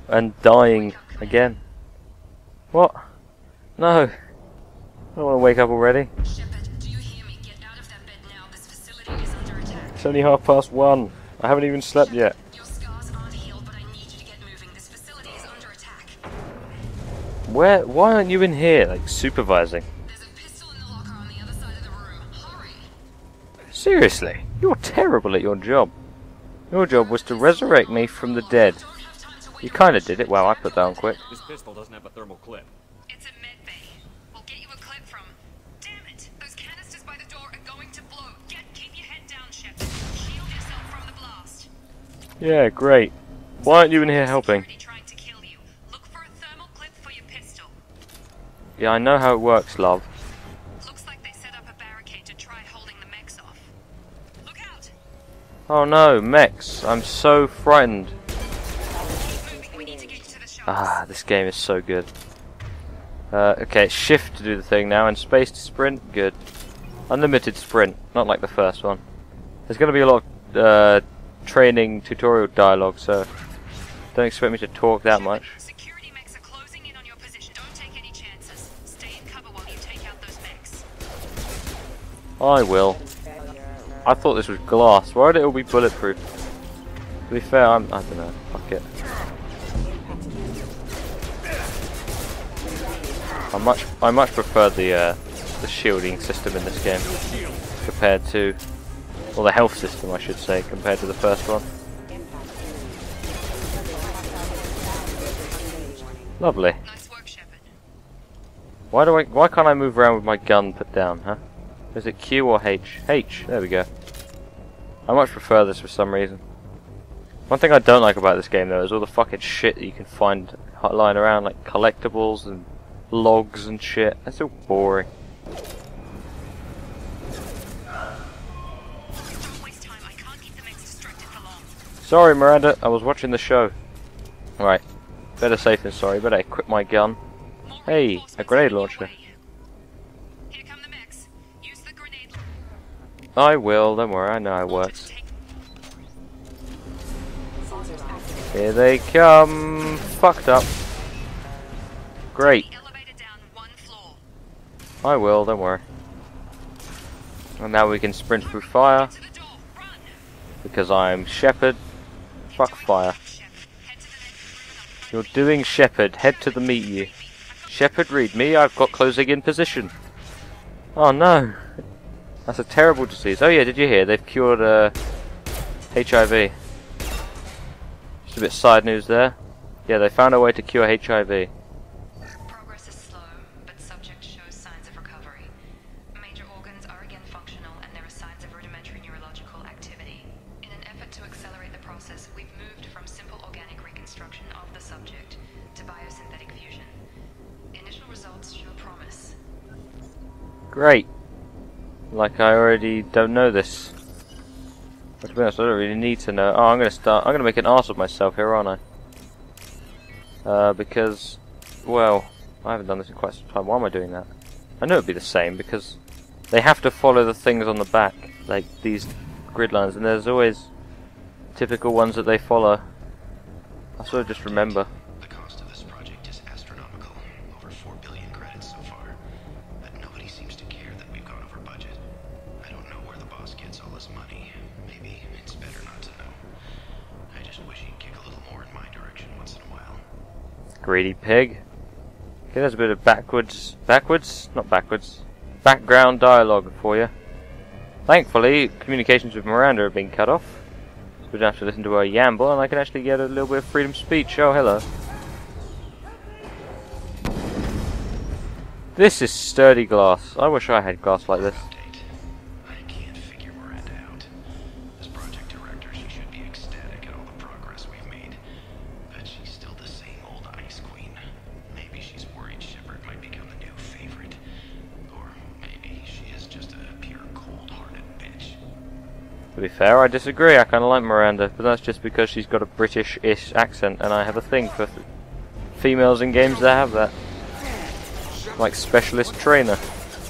And dying again. What? No. I don't want to wake up already. Shepard, do you hear me? Get out of that bed now. This facility is under attack. It's only 1:30. I haven't even slept yet. Your scars aren't healed, but I need you to get moving. This facility is under attack. Why aren't you in here, like, supervising? There's a pistol in the locker on the other side of the room. Hurry! Seriously? You're terrible at your job. Your job was to resurrect me from the dead. Don't have time to wait. You kinda did it. Wow, I put that on quick. This pistol doesn't have a thermal clip. It's a med bay. We'll get you a clip from. Damn it! Those canisters by the door are going to blow. Keep your head down, Shepard. Shield yourself from the blast. Yeah, great. Why aren't you in here helping? Security trying to kill you. Look for a thermal clip for your pistol. Yeah, I know how it works, love. Looks like they set up a barricade to try holding the mechs off. Look out! Oh no, mechs. I'm so frightened. Keep moving. We need to get you to the shops. Ah, this game is so good. Okay, shift to do the thing now, and space to sprint. Good. Unlimited sprint, not like the first one. There's going to be a lot of training tutorial dialogue, so don't expect me to talk that much. Security mechs are closing in on your position. Don't take any chances. Stay in cover while you take out those mechs. I will. I thought this was glass. Why would it all be bulletproof? To be fair, I don't know. Fuck it. I much prefer the shielding system in this game compared to, well, the health system, I should say, compared to the first one. Lovely. Nice work, Shepard. Why can't I move around with my gun put down, huh? Is it Q or H? H. There we go. I much prefer this for some reason. One thing I don't like about this game though is all the fucking shit that you can find lying around, like collectibles and logs and shit. That's so boring. Don't waste time. I can't keep the mechs distracted for long. Sorry, Miranda. I was watching the show. Right. Better safe than sorry. Better equip my gun. More Hey, reinforcements a grenade heading your launcher. way. Here come the mechs. Use the grenade. I will. Don't worry. I know how it works. Here they come. Fucked up. Great. The elevator down 1 floor. I will. Don't worry. And now we can sprint through fire Get to the door. Run. because I'm Shepard. Fuck fire. Head to the next room. You're doing Shepard. Head to the meet you. Shepard, read me. I've got closing in position. Oh no. That's a terrible disease. Oh yeah, did you hear? They've cured HIV. Just a bit side news there. Yeah, they found a way to cure HIV. Progress is slow, but subject shows signs of recovery. Major organs are again functional, and there are signs of rudimentary neurological activity. In an effort to accelerate the process, we've moved from simple organic reconstruction of the subject to biosynthetic fusion. Initial results show promise. Great. Like I already don't know this. But to be honest, I don't really need to know. Oh, I'm gonna make an arse of myself here, aren't I? Because, well, I haven't done this in quite some time. Why am I doing that? I know it'd be the same because they have to follow the things on the back, like these grid lines, and there's always typical ones that they follow. I sort of just remember. The cost of this project is astronomical, over 4 billion credits so far, but nobody seems to care that we've gone over budget. I don't know where the boss gets all this money. Maybe it's better not to know. I just wish he'd kick a little more in my direction once in a while. Greedy pig. Okay, there's a bit of background dialogue for you. Thankfully, communications with Miranda have been cut off, so we don't have to listen to her yamble, and I can actually get a little bit of freedom of speech. Oh, hello. This is sturdy glass. I wish I had glass like this. Update. I can't figure Miranda out. As project director, she should be ecstatic at all the progress we've made. But she's still the same old ice queen. Maybe she's worried Shepard might become the new favorite. Or maybe she is just a pure cold-hearted bitch. To be fair, I disagree. I kind of like Miranda, but that's just because she's got a British-ish accent, and I have a thing for females in games that have that. Like specialist trainer.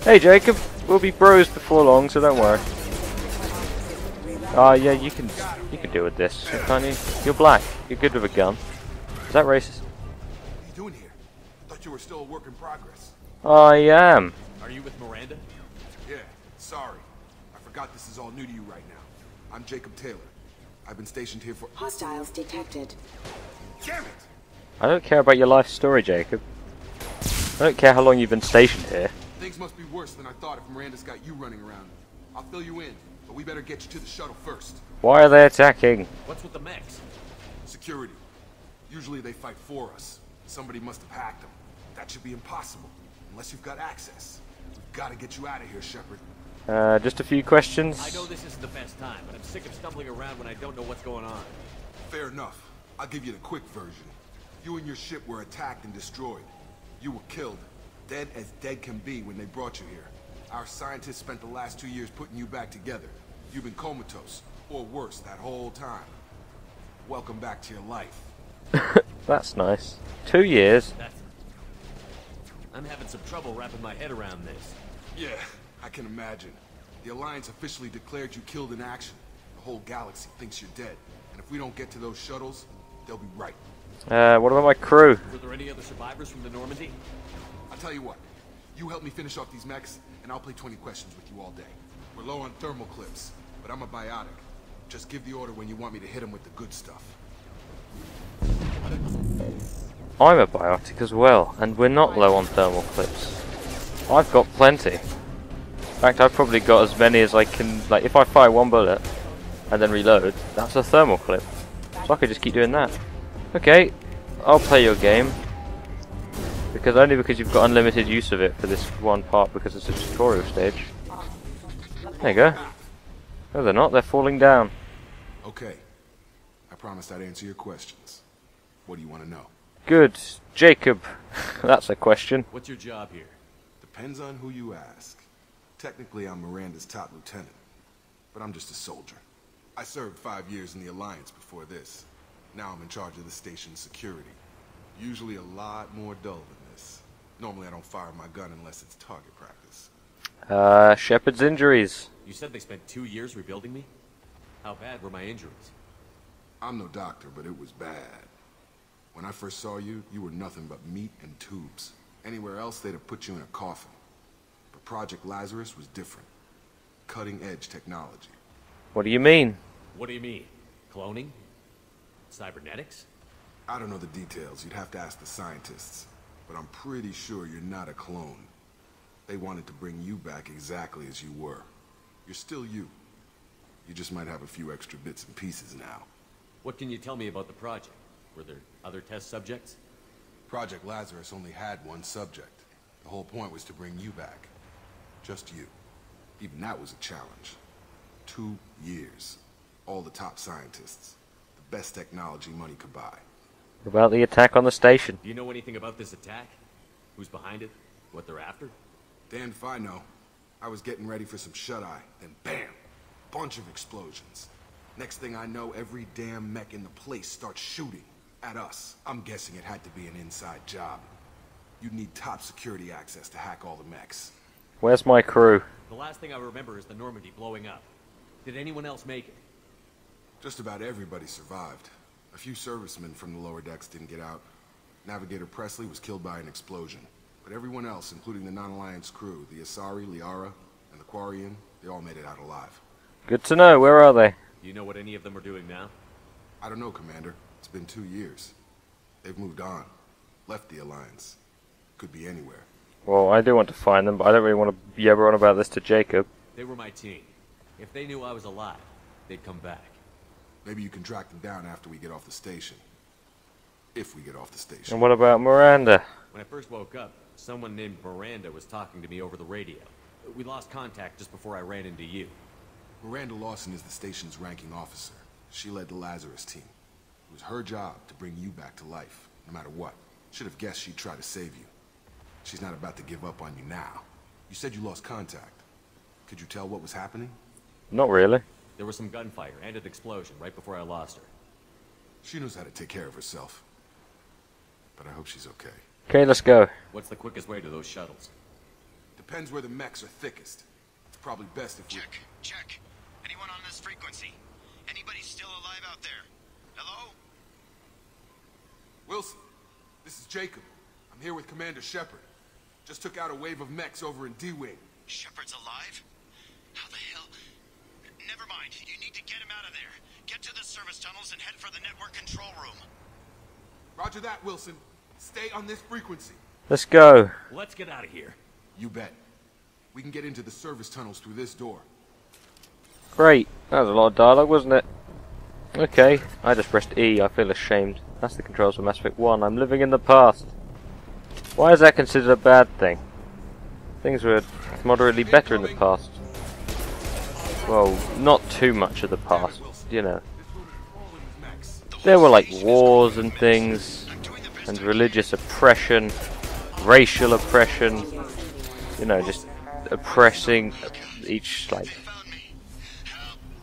Hey Jacob, we'll be bros before long, so don't worry. Yeah, you can deal with this, can't you? You're black. You're good with a gun. Is that racist? What are you doing here? I thought you were still a work in progress. I am. Are you with Miranda? Yeah, sorry. I forgot this is all new to you right now. I'm Jacob Taylor. I've been stationed here for— Hostiles detected. Damn it! I don't care about your life story, Jacob. I don't care how long you've been stationed here. Things must be worse than I thought if Miranda's got you running around. I'll fill you in, but we better get you to the shuttle first. Why are they attacking? What's with the mechs? Security. Usually they fight for us. Somebody must have hacked them. That should be impossible, unless you've got access. We've got to get you out of here, Shepard. Just a few questions. I know this isn't the best time, but I'm sick of stumbling around when I don't know what's going on. Fair enough. I'll give you the quick version. You and your ship were attacked and destroyed. You were killed. Dead as dead can be when they brought you here. Our scientists spent the last 2 years putting you back together. You've been comatose, or worse, that whole time. Welcome back to your life. That's nice. 2 years. I'm having some trouble wrapping my head around this. Yeah, I can imagine. The Alliance officially declared you killed in action. The whole galaxy thinks you're dead. And if we don't get to those shuttles, they'll be right. What about my crew? Were there any other survivors from the Normandy? I'll tell you what. You help me finish off these mechs, and I'll play 20 questions with you all day. We're low on thermal clips, but I'm a biotic. Just give the order when you want me to hit them with the good stuff. I'm a biotic as well, and we're not low on thermal clips. I've got plenty. In fact, I've probably got as many as I can. Like, if I fire one bullet and then reload, that's a thermal clip. So I could just keep doing that. Okay, I'll play your game. Only because you've got unlimited use of it for this one part because it's a tutorial stage. There you go. No, they're not. They're falling down. Okay. I promised I'd answer your questions. What do you want to know? Good. Jacob. That's a question. What's your job here? Depends on who you ask. Technically, I'm Miranda's top lieutenant, but I'm just a soldier. I served 5 years in the Alliance before this. Now I'm in charge of the station's security. Usually a lot more dull than this. Normally I don't fire my gun unless it's target practice. Shepard's injuries. You said they spent 2 years rebuilding me? How bad were my injuries? I'm no doctor, but it was bad. When I first saw you, you were nothing but meat and tubes. Anywhere else, they'd have put you in a coffin. But Project Lazarus was different. Cutting-edge technology. What do you mean? What do you mean? Cloning? Cybernetics? I don't know the details. You'd have to ask the scientists. But I'm pretty sure you're not a clone. They wanted to bring you back exactly as you were. You're still you. You just might have a few extra bits and pieces now. What can you tell me about the project? Were there other test subjects? Project Lazarus only had one subject. The whole point was to bring you back. Just you. Even that was a challenge. 2 years. All the top scientists. The best technology money could buy. What about the attack on the station? Do you know anything about this attack? Who's behind it? What they're after? Damned if I know. I was getting ready for some shut-eye, then bam! Bunch of explosions. Next thing I know, every damn mech in the place starts shooting at us. I'm guessing it had to be an inside job. You'd need top security access to hack all the mechs. Where's my crew? The last thing I remember is the Normandy blowing up. Did anyone else make it? Just about everybody survived. A few servicemen from the lower decks didn't get out. Navigator Presley was killed by an explosion. But everyone else, including the non-Alliance crew, the Asari, Liara, and the Quarian, they all made it out alive. Good to know. Where are they? Do you know what any of them are doing now? I don't know, Commander. It's been 2 years. They've moved on. Left the Alliance. Could be anywhere. Well, I do want to find them, but I don't really want to yabber on about this to Jacob. They were my team. If they knew I was alive, they'd come back. Maybe you can track them down after we get off the station. If we get off the station. And what about Miranda? When I first woke up, someone named Miranda was talking to me over the radio. We lost contact just before I ran into you. Miranda Lawson is the station's ranking officer. She led the Lazarus team. It was her job to bring you back to life, no matter what. Should have guessed she'd try to save you. She's not about to give up on you now. You said you lost contact. Could you tell what was happening? Not really. There was some gunfire and an explosion right before I lost her. She knows how to take care of herself. But I hope she's okay. Okay, let's go. What's the quickest way to those shuttles? Depends where the mechs are thickest. It's probably best if we... Check. Anyone on this frequency? Anybody still alive out there? Hello? Wilson, this is Jacob. I'm here with Commander Shepard. Just took out a wave of mechs over in D-Wing. Shepard's alive? How the hell? Never mind. You need to get him out of there. Get to the service tunnels and head for the network control room. Roger that, Wilson. Stay on this frequency. Let's go. Let's get out of here. You bet. We can get into the service tunnels through this door. Great. That was a lot of dialogue, wasn't it? Okay. I just pressed E. I feel ashamed. That's the controls for Mass Effect 1. I'm living in the past. Why is that considered a bad thing? Things were moderately better in the past. Well, not too much of the past, you know. There were like wars and things, and religious oppression, racial oppression, you know, just oppressing each, like,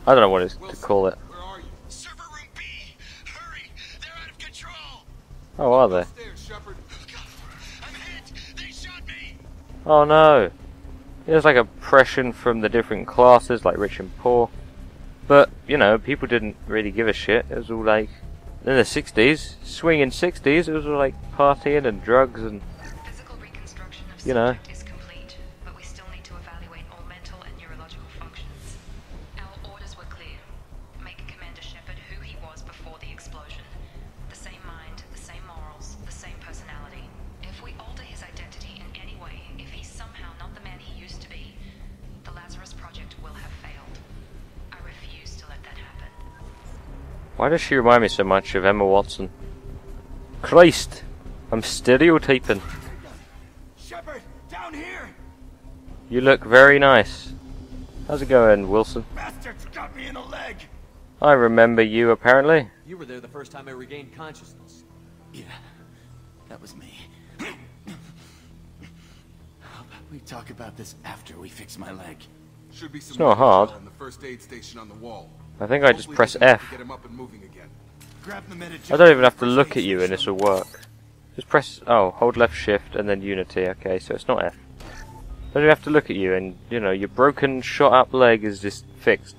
I don't know what to call it. Server room B! Hurry! They're out of control! Oh, are they? I'm hit! They shot me! Oh no! There's like oppression from the different classes, like rich and poor. But, you know, people didn't really give a shit. It was all like, in the 60s, swinging 60s, it was all like partying and drugs and, Physical reconstruction of you know. subject is complete, but we still need to evaluate all mental and neurological functions. Our orders were clear. Make Commander Shepard who he was before the explosion. The same mind, the same morals, the same personality. If we alter his identity in any way, if he's somehow not the man he used to be, the Lazarus Project will have failed. I refuse to let that happen. Why does she remind me so much of Emma Watson? Christ! I'm stereotyping. Shepard! Down here! You look very nice. How's it going, Wilson? Bastards got me in the leg! I remember you, apparently. You were there the first time I regained consciousness. Yeah, that was me. How about we talk about this after we fix my leg? Should be some It's not hard. on the first aid station on the wall. I think I just Hopefully press there's enough to F. Get him up and moving again. Grab the medic. I don't even have to look at you and this will work. Just press, oh, hold left shift and then Unity. Okay, so it's not F. Don't even have to look at you and, you know, your broken, shot up leg is just fixed.